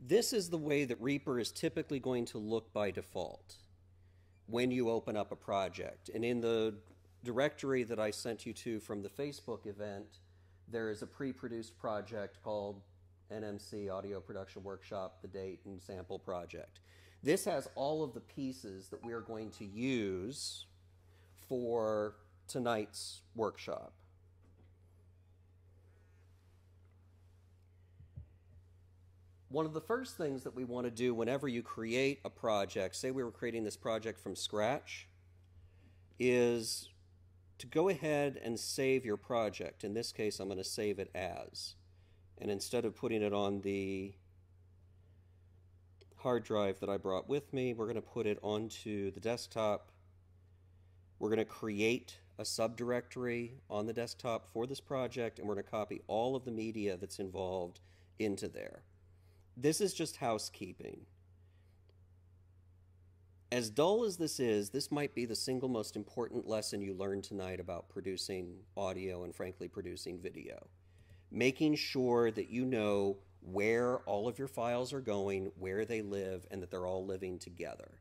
This is the way that Reaper is typically going to look by default when you open up a project. And in the directory that I sent you to from the Facebook event, there is a pre-produced project called NMC Audio Production Workshop, the date and sample project. This has all of the pieces that we are going to use for tonight's workshop. One of the first things that we want to do whenever you create a project, say we were creating this project from scratch, is to go ahead and save your project. In this case, I'm going to save it as. And instead of putting it on the hard drive that I brought with me, we're going to put it onto the desktop. We're going to create a subdirectory on the desktop for this project, and we're going to copy all of the media that's involved into there. This is just housekeeping. As dull as this might be the single most important lesson you learn tonight about producing audio and, frankly, producing video. Making sure that you know where all of your files are going, where they live, and that they're all living together.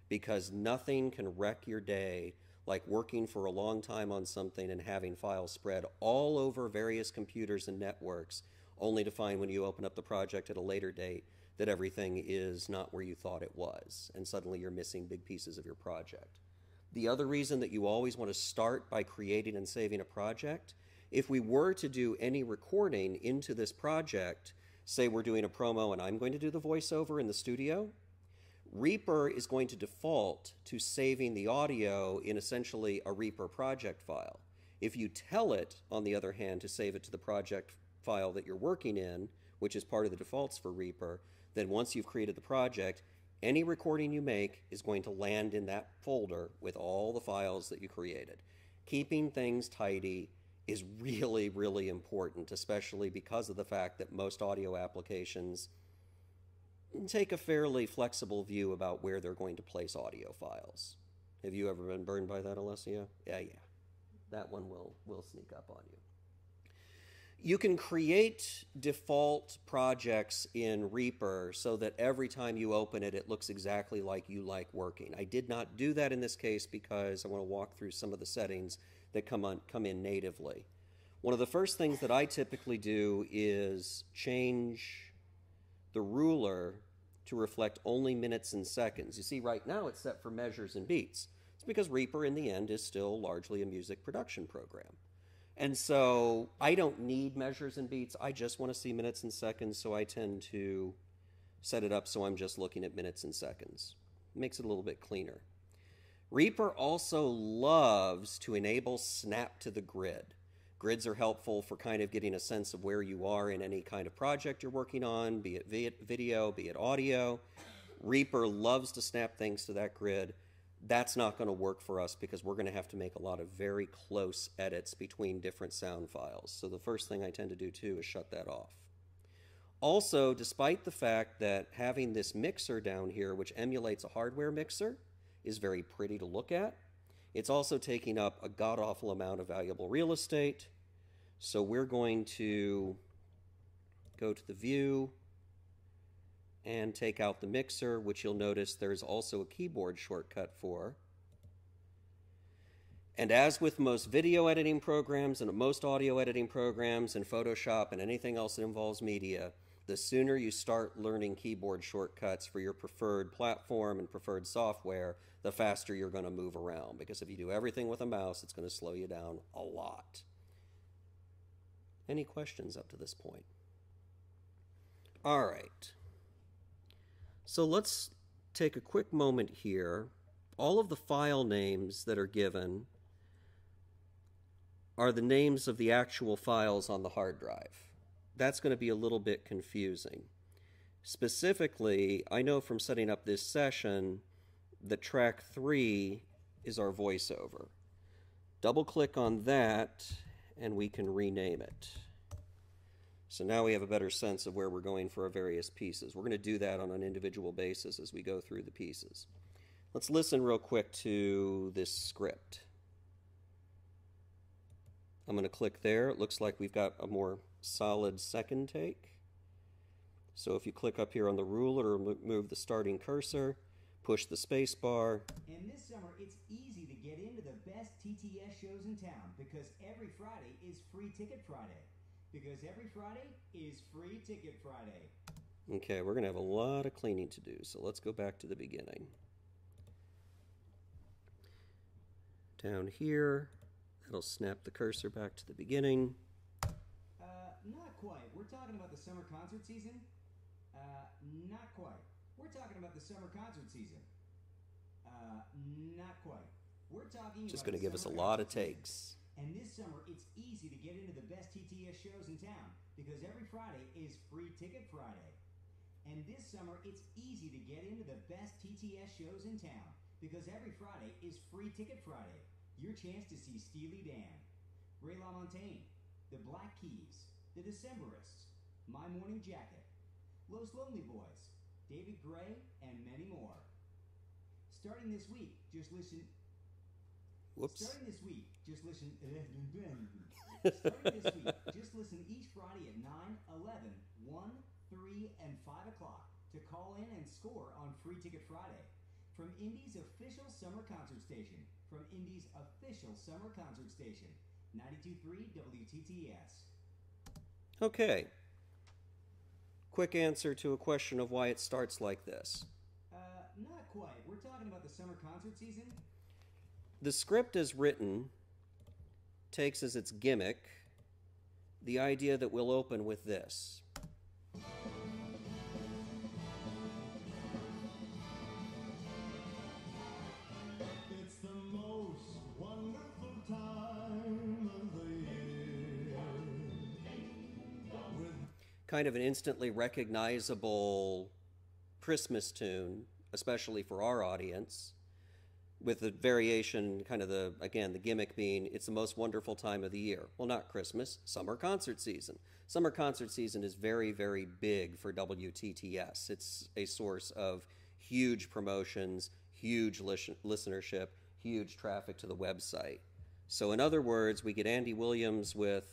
Because nothing can wreck your day like working for a long time on something and having files spread all over various computers and networks, only to find when you open up the project at a later date that everything is not where you thought it was, and suddenly you're missing big pieces of your project. The other reason that you always want to start by creating and saving a project, if we were to do any recording into this project, say we're doing a promo and I'm going to do the voiceover in the studio, Reaper is going to default to saving the audio in essentially a Reaper project file. If you tell it, on the other hand, to save it to the project file that you're working in, which is part of the defaults for Reaper, then once you've created the project, any recording you make is going to land in that folder with all the files that you created. Keeping things tidy is really, really important, especially because of the fact that most audio applications take a fairly flexible view about where they're going to place audio files. Have you ever been burned by that, Alessia? Yeah. That one will sneak up on you. You can create default projects in Reaper so that every time you open it, it looks exactly like you like working. I did not do that in this case because I want to walk through some of the settings that come in natively. One of the first things that I typically do is change the ruler to reflect only minutes and seconds. You see, right now it's set for measures and beats. It's because Reaper, in the end, is still largely a music production program. And so I don't need measures and beats. I just want to see minutes and seconds, so I tend to set it up so I'm just looking at minutes and seconds. It makes it a little bit cleaner. Reaper also loves to enable snap to the grid. Grids are helpful for kind of getting a sense of where you are in any kind of project you're working on, be it video, be it audio. Reaper loves to snap things to that grid. That's not going to work for us because we're going to have to make a lot of very close edits between different sound files. So the first thing I tend to do too is shut that off. Also, despite the fact that having this mixer down here, which emulates a hardware mixer, is very pretty to look at, it's also taking up a god-awful amount of valuable real estate. So we're going to go to the view and take out the mixer, which you'll notice there's also a keyboard shortcut for. And as with most video editing programs and most audio editing programs and Photoshop and anything else that involves media, the sooner you start learning keyboard shortcuts for your preferred platform and preferred software, the faster you're going to move around. Because if you do everything with a mouse, it's going to slow you down a lot. Any questions up to this point? All right. So let's take a quick moment here. All of the file names that are given are the names of the actual files on the hard drive. That's going to be a little bit confusing. Specifically, I know from setting up this session that track 3 is our voiceover. Double-click on that, and we can rename it. So now we have a better sense of where we're going for our various pieces. We're going to do that on an individual basis as we go through the pieces. Let's listen real quick to this script. I'm going to click there. It looks like we've got a more solid second take. So if you click up here on the ruler or move the starting cursor, push the space bar. And this summer, it's easy to get into the best TTS shows in town because every Friday is Free Ticket Friday. Because every Friday is Free Ticket Friday. Okay, we're going to have a lot of cleaning to do, so let's go back to the beginning. Down here, that'll snap the cursor back to the beginning. Not quite. We're talking about the summer concert season? Not quite. We're talking about the summer concert season. Not quite. We're talking Just about going to give us a lot of takes. And this summer, it's easy to get into the best TTS shows in town because every Friday is Free Ticket Friday. And this summer, it's easy to get into the best TTS shows in town because every Friday is Free Ticket Friday. Your chance to see Steely Dan, Ray LaMontagne, the Black Keys, the Decemberists, My Morning Jacket, Los Lonely Boys, David Gray, and many more. Starting this week, just listen. Whoops. Starting this week, just listen. Starting this week, just listen each Friday at 9, 11, 1, 3, and 5 o'clock to call in and score on Free Ticket Friday. From Indy's official summer concert station. From Indy's official summer concert station. 92.3 WTTS. Okay. Quick answer to a question of why it starts like this. Not quite. We're talking about the summer concert season. The script as written takes as its gimmick the idea that we'll open with this. It's the most wonderful time of the year. Kind of an instantly recognizable Christmas tune, especially for our audience, with the variation, kind of the gimmick being, it's the most wonderful time of the year. Well, not Christmas, summer concert season. Summer concert season is very, very big for WTTS. It's a source of huge promotions, huge listenership, huge traffic to the website. So in other words, we get Andy Williams with...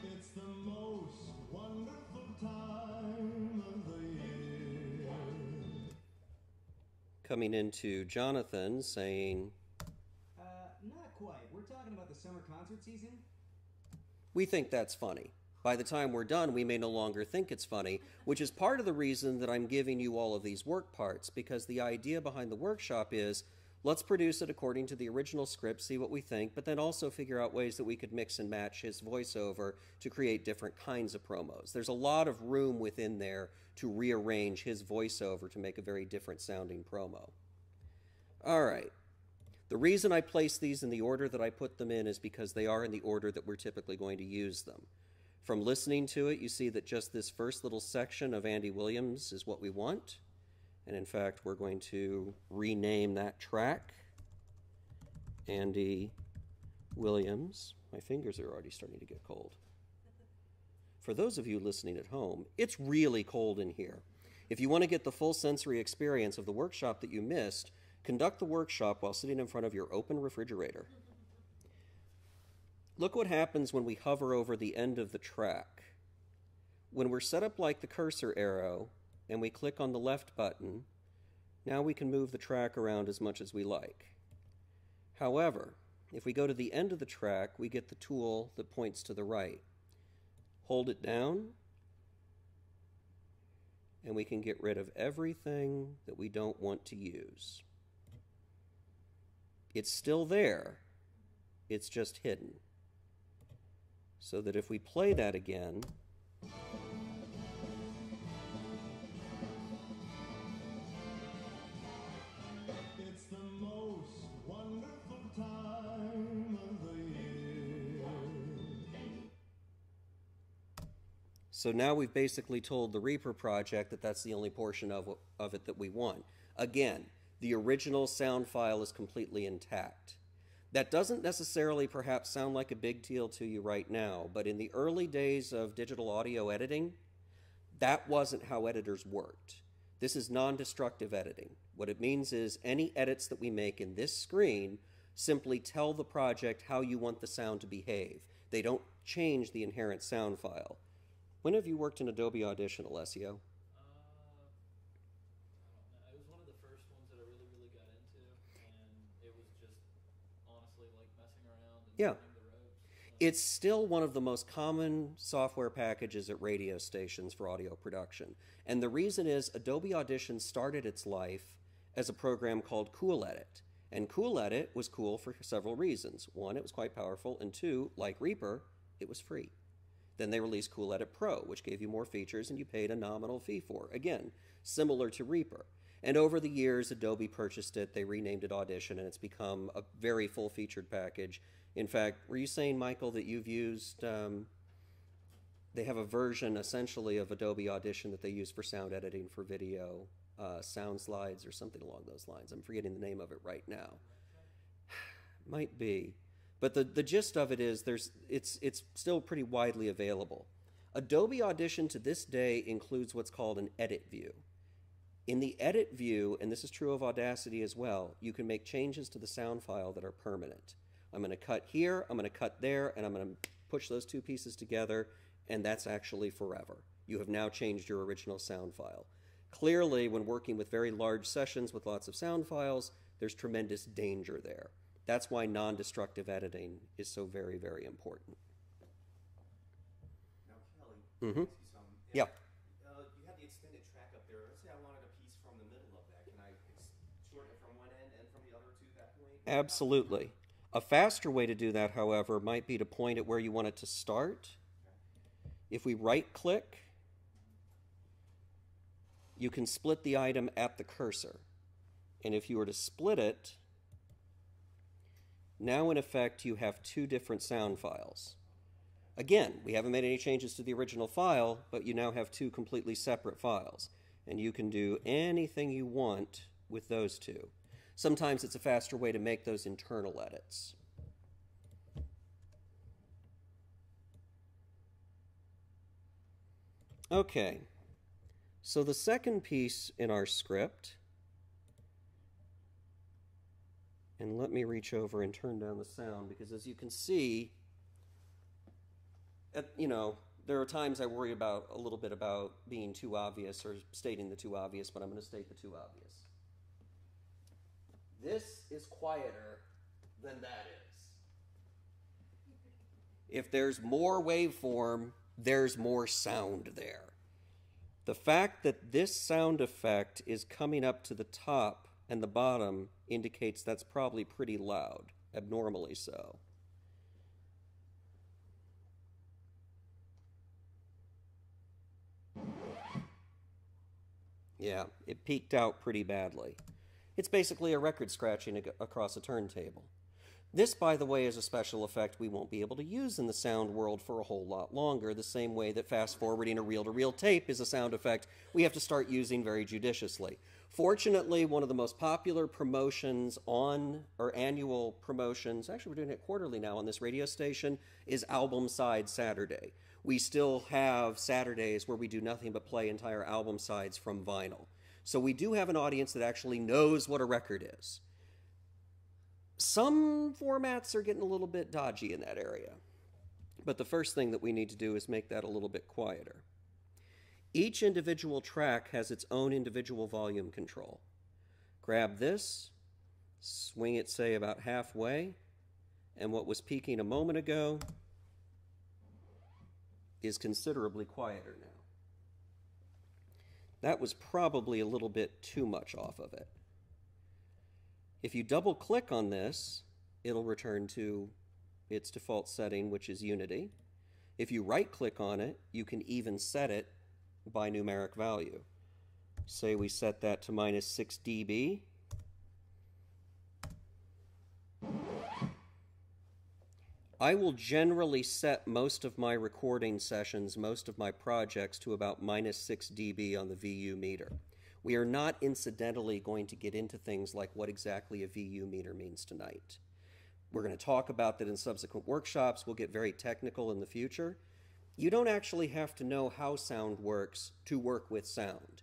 It's the most wonderful time of the year. coming into Jonathan saying, Not quite. We're talking about the summer concert season. we think that's funny. By the time we're done, we may no longer think it's funny, which is part of the reason that I'm giving you all of these work parts, because the idea behind the workshop is, let's produce it according to the original script, see what we think, but then also figure out ways that we could mix and match his voiceover to create different kinds of promos. There's a lot of room within there to rearrange his voiceover to make a very different sounding promo. All right. The reason I place these in the order that I put them in is because they are in the order that we're typically going to use them. From listening to it, you see that just this first little section of Andy Williams is what we want. And in fact, we're going to rename that track Andy Williams. My fingers are already starting to get cold. For those of you listening at home, it's really cold in here. If you want to get the full sensory experience of the workshop that you missed, conduct the workshop while sitting in front of your open refrigerator. Look what happens when we hover over the end of the track. When we're set up like the cursor arrow and we click on the left button, now we can move the track around as much as we like. However, if we go to the end of the track, we get the tool that points to the right. Hold it down, and we can get rid of everything that we don't want to use. It's still there, it's just hidden. So that if we play that again, It's the most wonderful time of the year. so now we've basically told the Reaper project that that's the only portion of it that we want. Again, the original sound file is completely intact. That doesn't necessarily perhaps sound like a big deal to you right now, but in the early days of digital audio editing, that wasn't how editors worked. This is non-destructive editing. What it means is any edits that we make in this screen simply tell the project how you want the sound to behave. They don't change the inherent sound file. When have you worked in Adobe Audition, Alessio? I don't know. It was one of the first ones that I really got into, and it was just honestly like messing around and Yeah. learning the ropes. It's still one of the most common software packages at radio stations for audio production. And the reason is Adobe Audition started its life as a program called Cool Edit. And Cool Edit was cool for several reasons. One, it was quite powerful, and two, like Reaper, it was free. Then they released Cool Edit Pro, which gave you more features and you paid a nominal fee for. Again, similar to Reaper. And over the years, Adobe purchased it, they renamed it Audition, and it's become a very full-featured package. In fact, were you saying, Michael, that you've used, they have a version, essentially, of Adobe Audition that they use for sound editing for video, sound slides or something along those lines. I'm forgetting the name of it right now. Might be. But the gist of it is it's still pretty widely available. Adobe Audition to this day includes what's called an edit view. In the edit view, and this is true of Audacity as well, you can make changes to the sound file that are permanent. I'm going to cut here, I'm going to cut there, and I'm going to push those two pieces together, and that's actually forever. You have now changed your original sound file. Clearly, when working with very large sessions with lots of sound files, there's tremendous danger there. That's why non-destructive editing is so very, very important. Now, Kelly, Mhm. ask you something. If, Yeah. You have the extended track up there. Let's say I wanted a piece from the middle of that. Can I shorten it from one end and from the other to that point? Absolutely. A faster way to do that, however, might be to point at where you want it to start. If we right-click, you can split the item at the cursor. And if you were to split it, now in effect you have two different sound files. Again, we haven't made any changes to the original file, but you now have two completely separate files. And you can do anything you want with those two. Sometimes it's a faster way to make those internal edits. Okay, so the second piece in our script, and let me reach over and turn down the sound, because as you can see, there are times I worry about a little bit about being too obvious or stating the too obvious, but I'm going to state the too obvious. This is quieter than that is. If there's more waveform, there's more sound there. The fact that this sound effect is coming up to the top and the bottom indicates that's probably pretty loud, abnormally so. Yeah, it peaked out pretty badly. It's basically a record scratching across a turntable. This, by the way, is a special effect we won't be able to use in the sound world for a whole lot longer, the same way that fast-forwarding a reel-to-reel tape is a sound effect we have to start using very judiciously. Fortunately, one of the most popular promotions or annual promotions, actually we're doing it quarterly now on this radio station, is Album Side Saturday. We still have Saturdays where we do nothing but play entire album sides from vinyl. So we do have an audience that actually knows what a record is. Some formats are getting a little bit dodgy in that area. But the first thing that we need to do is make that a little bit quieter. Each individual track has its own individual volume control. Grab this, swing it, say, about halfway, and what was peaking a moment ago is considerably quieter now. That was probably a little bit too much off of it. If you double click on this, it'll return to its default setting, which is Unity. If you right click on it, you can even set it by numeric value. Say we set that to -6 dB. I will generally set most of my recording sessions, most of my projects, to about -6 dB on the VU meter. We are not incidentally going to get into things like what exactly a VU meter means tonight. We're going to talk about that in subsequent workshops. We'll get very technical in the future. You don't actually have to know how sound works to work with sound.